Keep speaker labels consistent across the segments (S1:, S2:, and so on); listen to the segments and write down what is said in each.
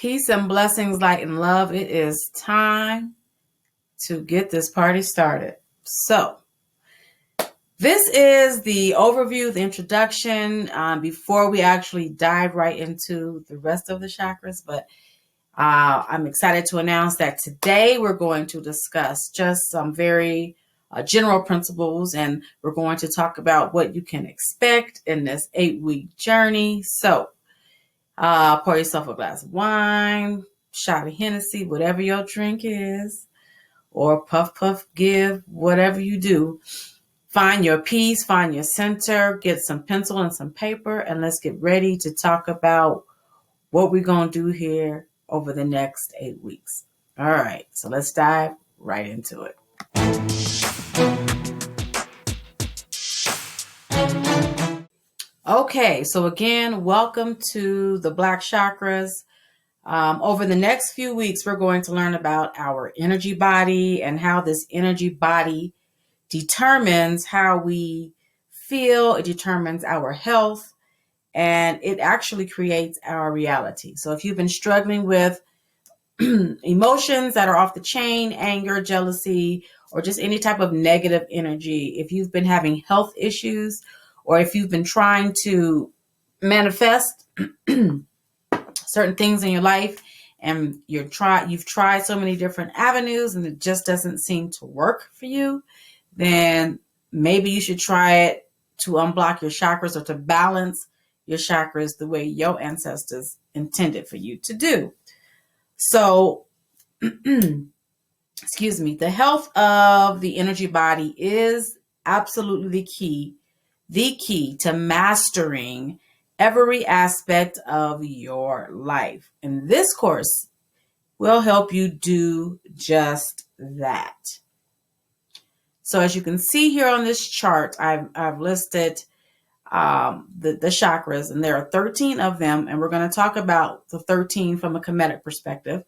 S1: Peace and blessings, light and love. It is time to get this party started. So, this is the overview, the introduction, before we actually dive right into the rest of the chakras. But I'm excited to announce that today we're going to discuss just some very general principles, and we're going to talk about what you can expect in this 8-week journey. So, pour yourself a glass of wine, shot of Hennessy, whatever your drink is, or puff, puff, give, whatever you do. Find your peace, find your center, get some pencil and some paper, and let's get ready to talk about what we're going to do here over the next 8 weeks. All right, so let's dive right into it. Okay, so again, welcome to the Black Chakras. Over the next few weeks, we're going to learn about our energy body and how this energy body determines how we feel. It determines our health, and it actually creates our reality. So if you've been struggling with emotions that are off the chain, anger, jealousy, or just any type of negative energy, if you've been having health issues, or if you've been trying to manifest certain things in your life and you've tried so many different avenues and it just doesn't seem to work for you, then maybe you should try it to unblock your chakras or to balance your chakras the way your ancestors intended for you to do. So, excuse me, the health of the energy body is absolutely the key to mastering every aspect of your life. And this course will help you do just that. So as you can see here on this chart, I've listed the chakras, and there are 13 of them, and we're going to talk about the 13 from a Kemetic perspective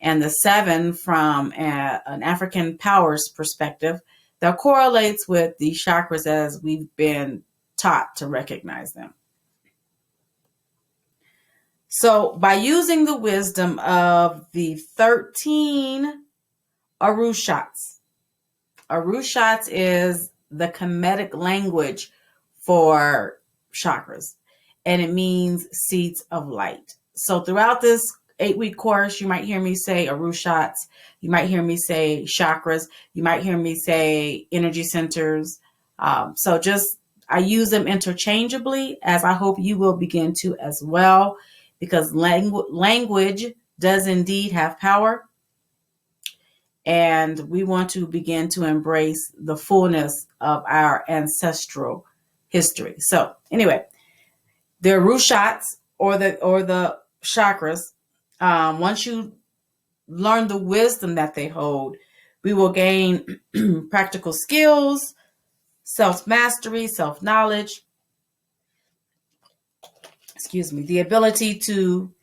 S1: and the 7 from an African powers perspective that correlates with the chakras as we've been taught to recognize them. So by using the wisdom of the 13 Arushats is the Kemetic language for chakras, and it means seeds of light. So throughout this 8-week course, you might hear me say Arushats, you might hear me say chakras, you might hear me say energy centers. So I use them interchangeably, as I hope you will begin to as well, because language does indeed have power. And we want to begin to embrace the fullness of our ancestral history. So anyway, the Arushats or the chakras, once you learn the wisdom that they hold, we will gain practical skills, self-mastery, self-knowledge, the ability to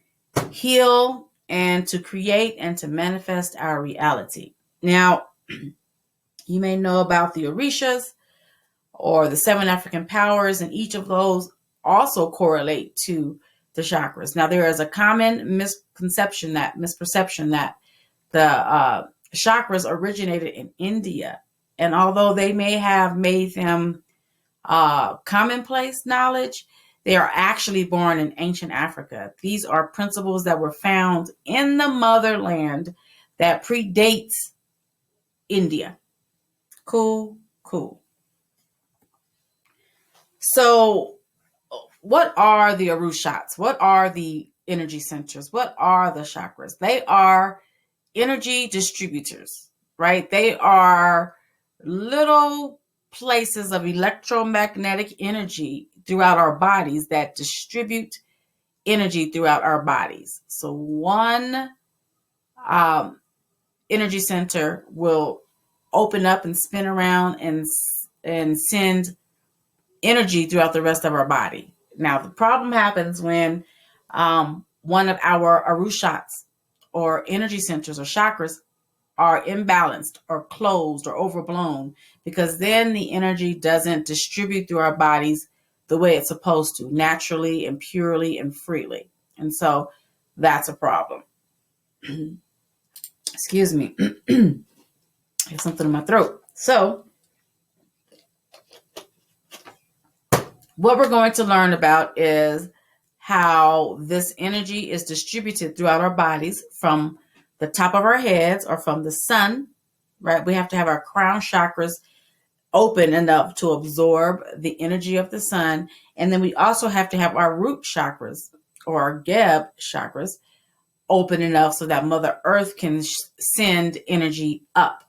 S1: heal and to create and to manifest our reality. Now, you may know about the Orishas or the 7 African powers, and each of those also correlate to the chakras. Now, there is a common misperception that the chakras originated in India, and although they may have made them commonplace knowledge, they are actually born in ancient Africa. These are principles that were found in the motherland that predates India. Cool. So what are the Arushats? What are the energy centers? What are the chakras? They are energy distributors, right? They are little places of electromagnetic energy throughout our bodies that distribute energy throughout our bodies. So one energy center will open up and spin around and send energy throughout the rest of our body. Now, the problem happens when one of our Arushats or energy centers or chakras are imbalanced or closed or overblown, because then the energy doesn't distribute through our bodies the way it's supposed to, naturally and purely and freely. And so that's a problem. Excuse me. I have something in my throat. So, what we're going to learn about is how this energy is distributed throughout our bodies from the top of our heads or from the sun, right? We have to have our crown chakras open enough to absorb the energy of the sun. And then we also have to have our root chakras or our Geb chakras open enough so that Mother Earth can send energy up.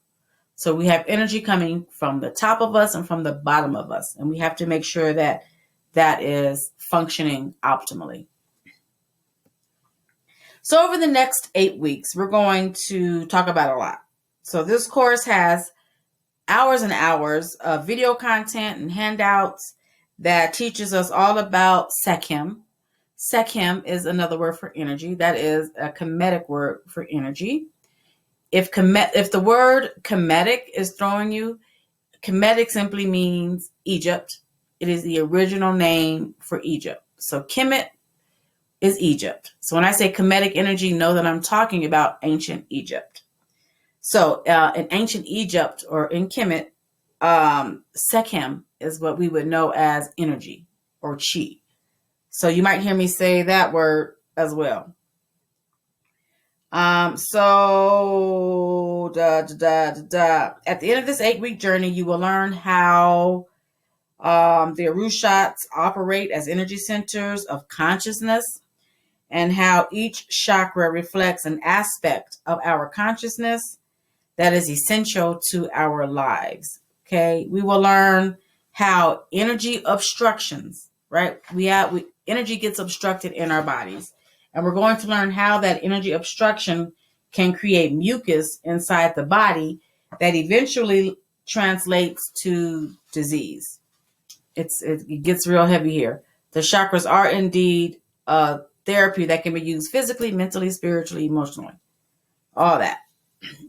S1: So we have energy coming from the top of us and from the bottom of us. And we have to make sure that that is functioning optimally. So over the next 8 weeks, we're going to talk about a lot. So this course has hours and hours of video content and handouts that teaches us all about Sekhem. Sekhem is another word for energy. That is a Kemetic word for energy. If the word Kemetic is throwing you, Kemetic simply means Egypt. It is the original name for Egypt. So Kemet is Egypt. So when I say Kemetic energy, know that I'm talking about ancient Egypt. So in ancient Egypt or in Kemet, Sekhem is what we would know as energy or chi. So you might hear me say that word as well. At the end of this 8-week journey, you will learn how the Arushats operate as energy centers of consciousness and how each chakra reflects an aspect of our consciousness that is essential to our lives. Okay, we will learn how energy obstructions, right? Energy gets obstructed in our bodies, and we're going to learn how that energy obstruction can create mucus inside the body that eventually translates to disease. It gets real heavy here. The chakras are indeed therapy that can be used physically, mentally, spiritually, emotionally, all that.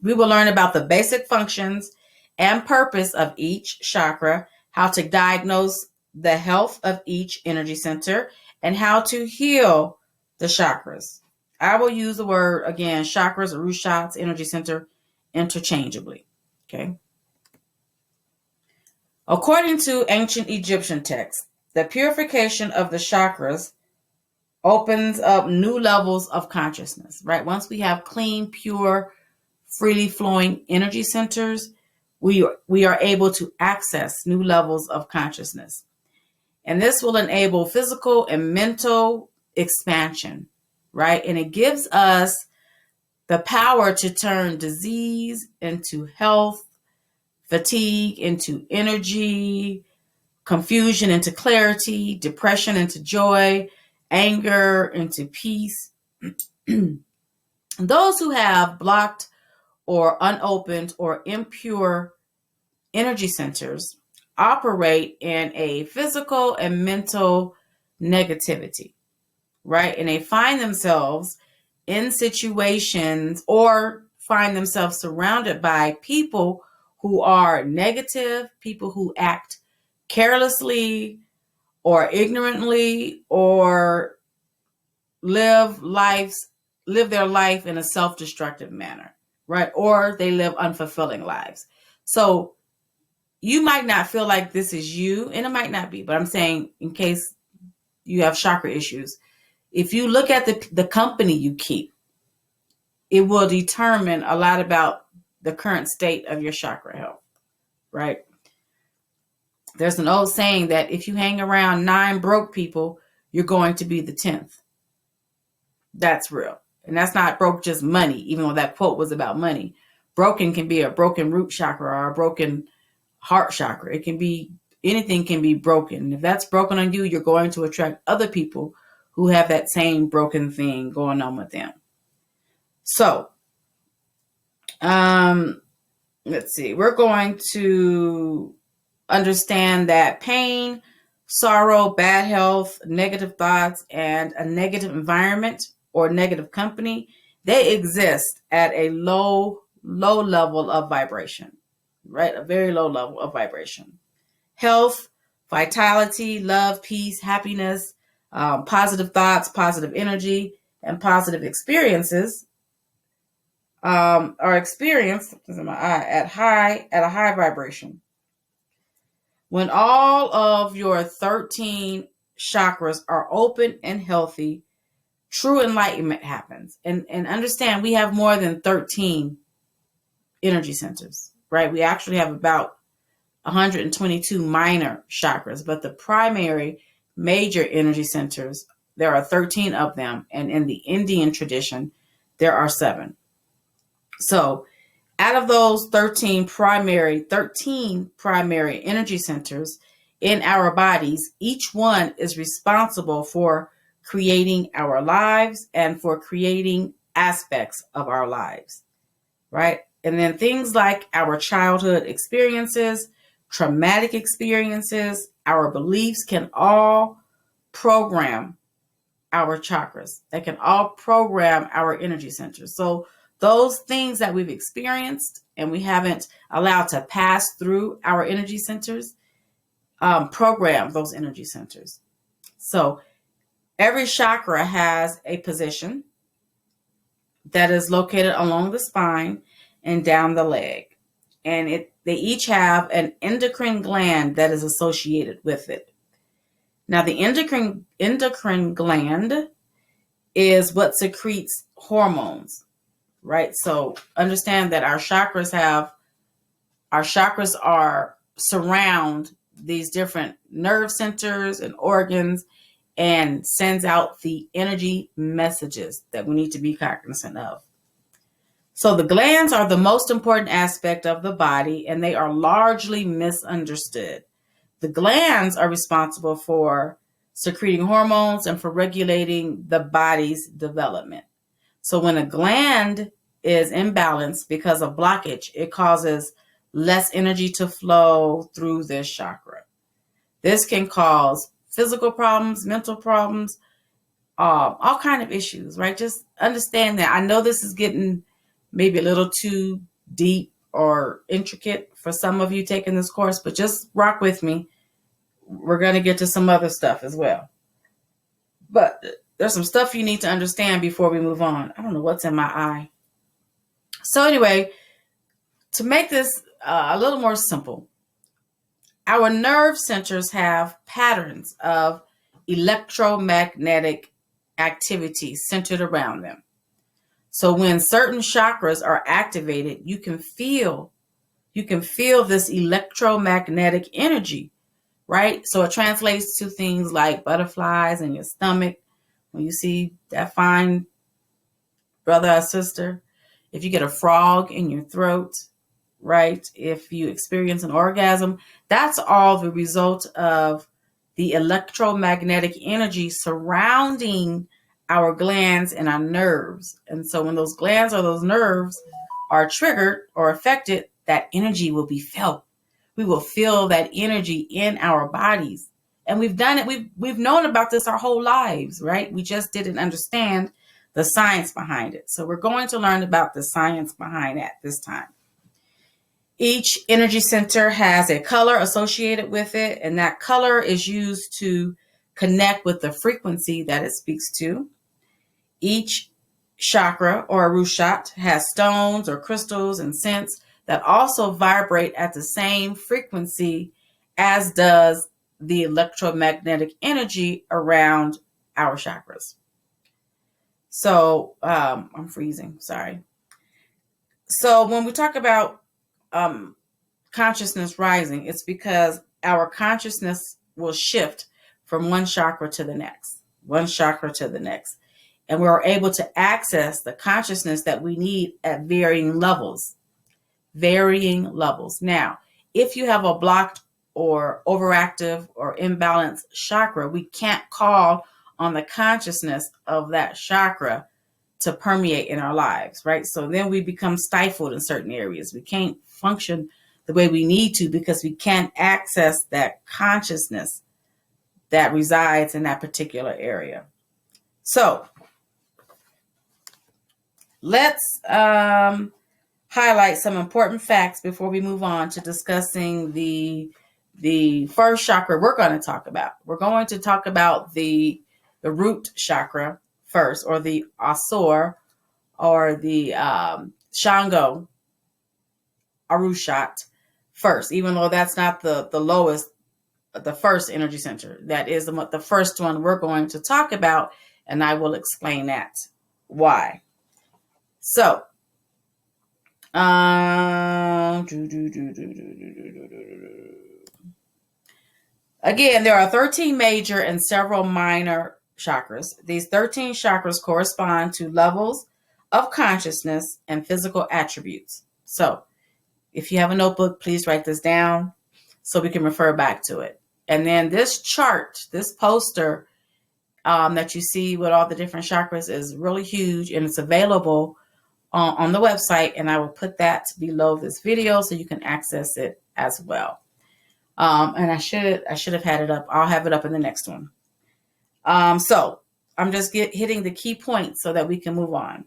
S1: We will learn about the basic functions and purpose of each chakra, how to diagnose the health of each energy center, and how to heal the chakras. I will use the word, again, chakras, Arushats, energy center, interchangeably. Okay. According to ancient Egyptian texts, the purification of the chakras opens up new levels of consciousness, right? Once we have clean, pure, freely flowing energy centers, we are able to access new levels of consciousness. And this will enable physical and mental expansion, right? And it gives us the power to turn disease into health, fatigue into energy, confusion into clarity, depression into joy, anger into peace. Those who have blocked or unopened or impure energy centers operate in a physical and mental negativity, right? And they find themselves in situations or find themselves surrounded by people who are negative, people who act carelessly or ignorantly or live their life in a self-destructive manner, right? Or they live unfulfilling lives. So you might not feel like this is you, and it might not be, but I'm saying in case you have chakra issues, if you look at the company you keep, it will determine a lot about the current state of your chakra health, right? There's an old saying that if you hang around 9 broke people, you're going to be the 10th. That's real. And that's not broke just money, even though that quote was about money. Broken can be a broken root chakra or a broken heart chakra. It can be, anything can be broken. If that's broken on you, you're going to attract other people who have that same broken thing going on with them. So, let's see. We're going to understand that pain, sorrow, bad health, negative thoughts, and a negative environment or negative company, they exist at a low level of vibration, right? A very low level of vibration. Health, vitality, love, peace, happiness, positive thoughts, positive energy, and positive experiences are experienced at a high vibration. When all of your 13 chakras are open and healthy, true enlightenment happens. And understand, we have more than 13 energy centers, right? We actually have about 122 minor chakras, but the primary major energy centers, there are 13 of them. And in the Indian tradition, there are 7. So out of those 13 primary energy centers in our bodies, each one is responsible for creating our lives and for creating aspects of our lives, right? And then things like our childhood experiences, traumatic experiences, our beliefs can all program our chakras. They can all program our energy centers. So those things that we've experienced and we haven't allowed to pass through our energy centers, program those energy centers. So every chakra has a position that is located along the spine and down the leg. And they each have an endocrine gland that is associated with it. Now, the endocrine gland is what secretes hormones, right? So understand that our chakras surround these different nerve centers and organs and sends out the energy messages that we need to be cognizant of. So the glands are the most important aspect of the body, and they are largely misunderstood. The glands are responsible for secreting hormones and for regulating the body's development. So when a gland is imbalanced because of blockage, it causes less energy to flow through this chakra. This can cause physical problems, mental problems, all kind of issues, right? Just understand that. I know this is getting maybe a little too deep or intricate for some of you taking this course, but just rock with me. We're going to get to some other stuff as well. But there's some stuff you need to understand before we move on. I don't know what's in my eye. So anyway, to make this a little more simple, our nerve centers have patterns of electromagnetic activity centered around them. So when certain chakras are activated, you can feel this electromagnetic energy, right? So it translates to things like butterflies in your stomach. When you see that fine brother or sister, if you get a frog in your throat, right? If you experience an orgasm, that's all the result of the electromagnetic energy surrounding our glands and our nerves. And so when those glands or those nerves are triggered or affected, that energy will be felt. We will feel that energy in our bodies. And we've done it. We've known about this our whole lives, right? We just didn't understand the science behind it. So we're going to learn about the science behind that this time. Each energy center has a color associated with it, and that color is used to connect with the frequency that it speaks to. Each chakra or arushat has stones or crystals and scents that also vibrate at the same frequency as does the electromagnetic energy around our chakras. So I'm freezing, sorry. So when we talk about consciousness rising, it's because our consciousness will shift from one chakra to the next, and we're able to access the consciousness that we need at varying levels. Now, if you have a blocked or overactive or imbalanced chakra, we can't call on the consciousness of that chakra to permeate in our lives, right? So then we become stifled in certain areas. We can't function the way we need to because we can't access that consciousness that resides in that particular area. So let's highlight some important facts before we move on to discussing the first chakra we're going to talk about. We're going to talk about the root chakra first, or the asur, or the Shango Arushat first, even though that's not the lowest, the first energy center. That is the first one we're going to talk about, and I will explain that why. So, again, there are 13 major and several minor chakras. These 13 chakras correspond to levels of consciousness and physical attributes. So, if you have a notebook, please write this down so we can refer back to it. And then this chart, this poster that you see with all the different chakras is really huge, and it's available on the website. And I will put that below this video so you can access it as well. And I should have had it up. I'll have it up in the next one. So I'm just hitting the key points so that we can move on.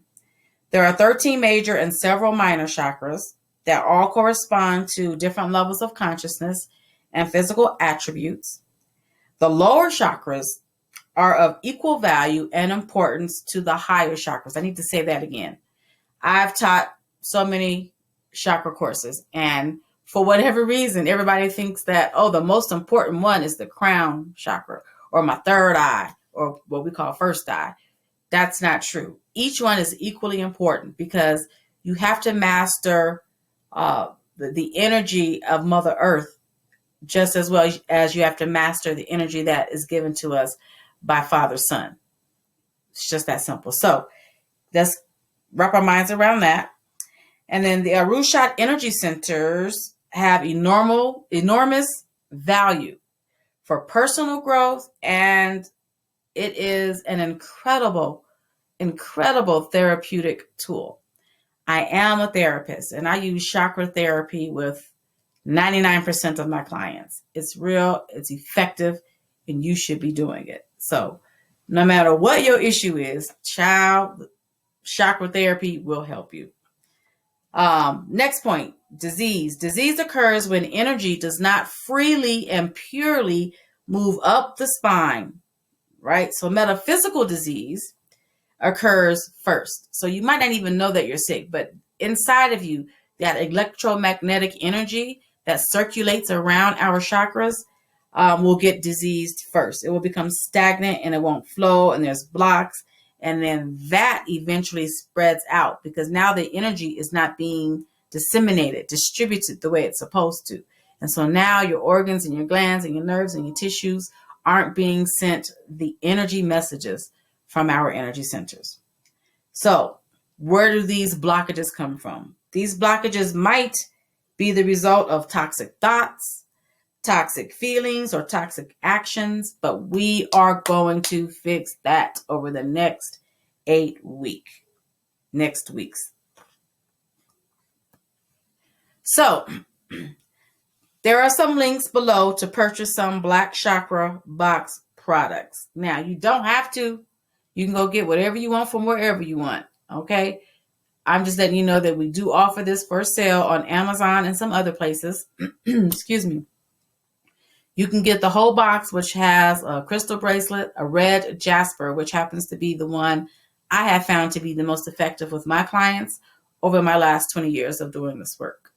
S1: There are 13 major and several minor chakras that all correspond to different levels of consciousness and physical attributes. The lower chakras are of equal value and importance to the higher chakras. I need to say that again. I've taught so many chakra courses, and for whatever reason, everybody thinks that, oh, the most important one is the crown chakra or my third eye or what we call first eye. That's not true. Each one is equally important because you have to master the energy of Mother Earth just as well as you have to master the energy that is given to us by Father Son. It's just that simple. So let's wrap our minds around that. And then the Arushat energy centers have enormous value for personal growth, and it is an incredible therapeutic tool. I am a therapist, and I use chakra therapy with 99% of my clients. It's real, it's effective, and you should be doing it. So no matter what your issue is, chakra therapy will help you. Next point, disease. Disease occurs when energy does not freely and purely move up the spine, right? So metaphysical disease occurs first. So you might not even know that you're sick, but inside of you, that electromagnetic energy that circulates around our chakras will get diseased first. It will become stagnant and it won't flow, and there's blocks. And then that eventually spreads out because now the energy is not being disseminated, distributed the way it's supposed to. And so now your organs and your glands and your nerves and your tissues aren't being sent the energy messages from our energy centers. So where do these blockages come from? These blockages might be the result of toxic thoughts, toxic feelings, or toxic actions, but we are going to fix that over the next 8 weeks. So there are some links below to purchase some Black Chakra box products. Now, you don't have to. You can go get whatever you want from wherever you want, okay? I'm just letting you know that we do offer this for sale on Amazon and some other places. Excuse me. You can get the whole box, which has a crystal bracelet, a red jasper, which happens to be the one I have found to be the most effective with my clients over my last 20 years of doing this work.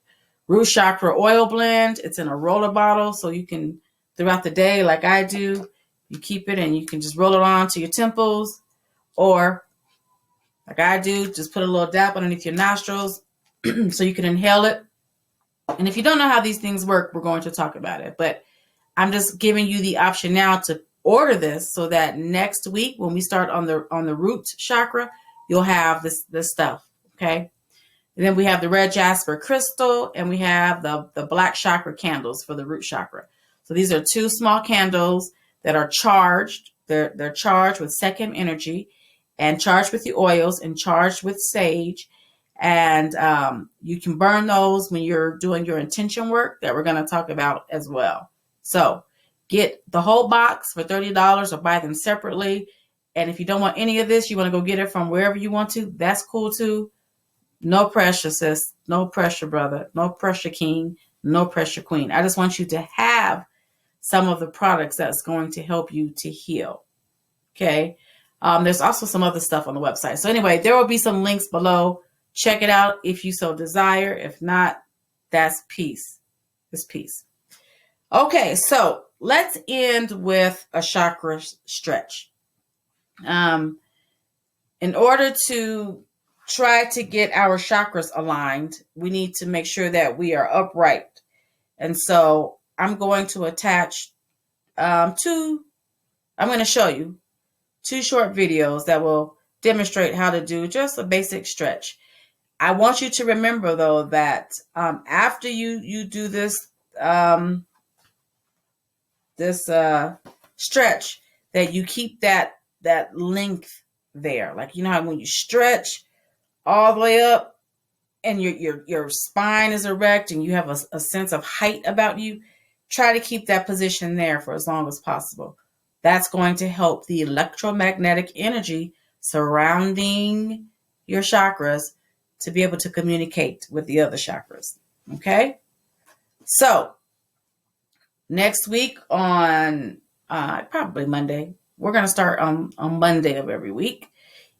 S1: Root chakra oil blend. It's in a roller bottle, so you can, throughout the day, like I do, you keep it and you can just roll it on to your temples, or like I do, just put a little dab underneath your nostrils so you can inhale it. And if you don't know how these things work, we're going to talk about it. But I'm just giving you the option now to order this so that next week when we start on the root chakra, you'll have this stuff, okay? And then we have the red jasper crystal, and we have the black chakra candles for the root chakra. So these are 2 small candles that are charged. They're charged with second energy and charged with the oils and charged with sage. And you can burn those when you're doing your intention work that we're going to talk about as well. So get the whole box for $30 or buy them separately. And if you don't want any of this, you want to go get it from wherever you want to, that's cool too. No pressure, sis. No pressure, brother. No pressure, king. No pressure, queen. I just want you to have some of the products that's going to help you to heal. Okay. There's also some other stuff on the website. So anyway, there will be some links below check it out if you so desire. If not, that's peace. It's peace. Okay, so let's end with a chakra stretch. In order to try to get our chakras aligned, we need to make sure that we are upright. And so I'm going to attach I'm going to show you 2 short videos that will demonstrate how to do just a basic stretch. I want you to remember, though, that after you do this stretch, that you keep that length there. Like, you know how when you stretch all the way up and your spine is erect and you have a sense of height about you, try to keep that position there for as long as possible. That's going to help the electromagnetic energy surrounding your chakras to be able to communicate with the other chakras. Okay? So, next week on probably Monday, we're going to start on Monday of every week.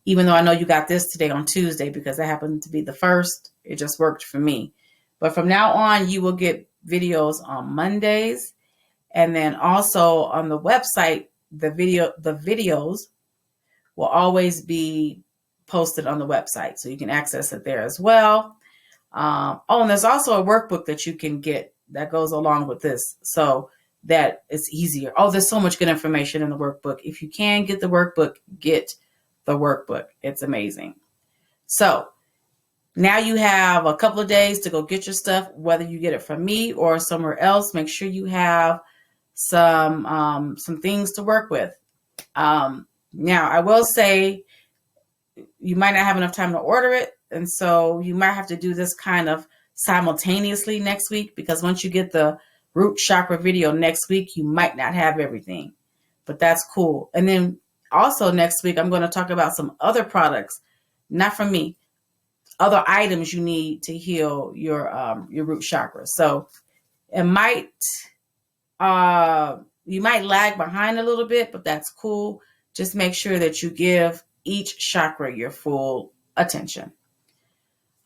S1: Even though I know you got this today on Tuesday because that happened to be the first. It just worked for me. But from now on, you will get videos on Mondays. And then also on the website, the videos will always be posted on the website. So you can access it there as well. And there's also a workbook that you can get that goes along with this. So that it's easier. Oh, there's so much good information in the workbook. If you can get the workbook, get the workbook. It's amazing. So now you have a couple of days to go get your stuff, whether you get it from me or somewhere else. Make sure you have some things to work with. Now, I will say you might not have enough time to order it, and so you might have to do this kind of simultaneously next week, because once you get the root chakra video next week, you might not have everything, but that's cool. And then also next week, I'm going to talk about some other products, not from me, other items you need to heal your root chakra. So it might, you might lag behind a little bit, but that's cool. Just make sure that you give each chakra your full attention.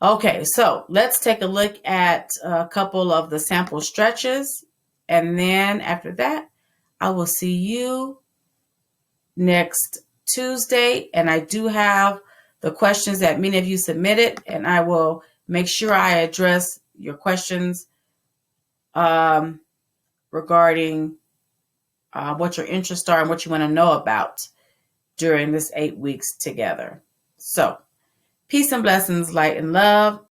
S1: Okay, so let's take a look at a couple of the sample stretches. And then after that, I will see you next Tuesday. And I do have the questions that many of you submitted, and I will make sure I address your questions regarding what your interests are and what you want to know about during this 8 weeks together. So, peace and blessings, light and love.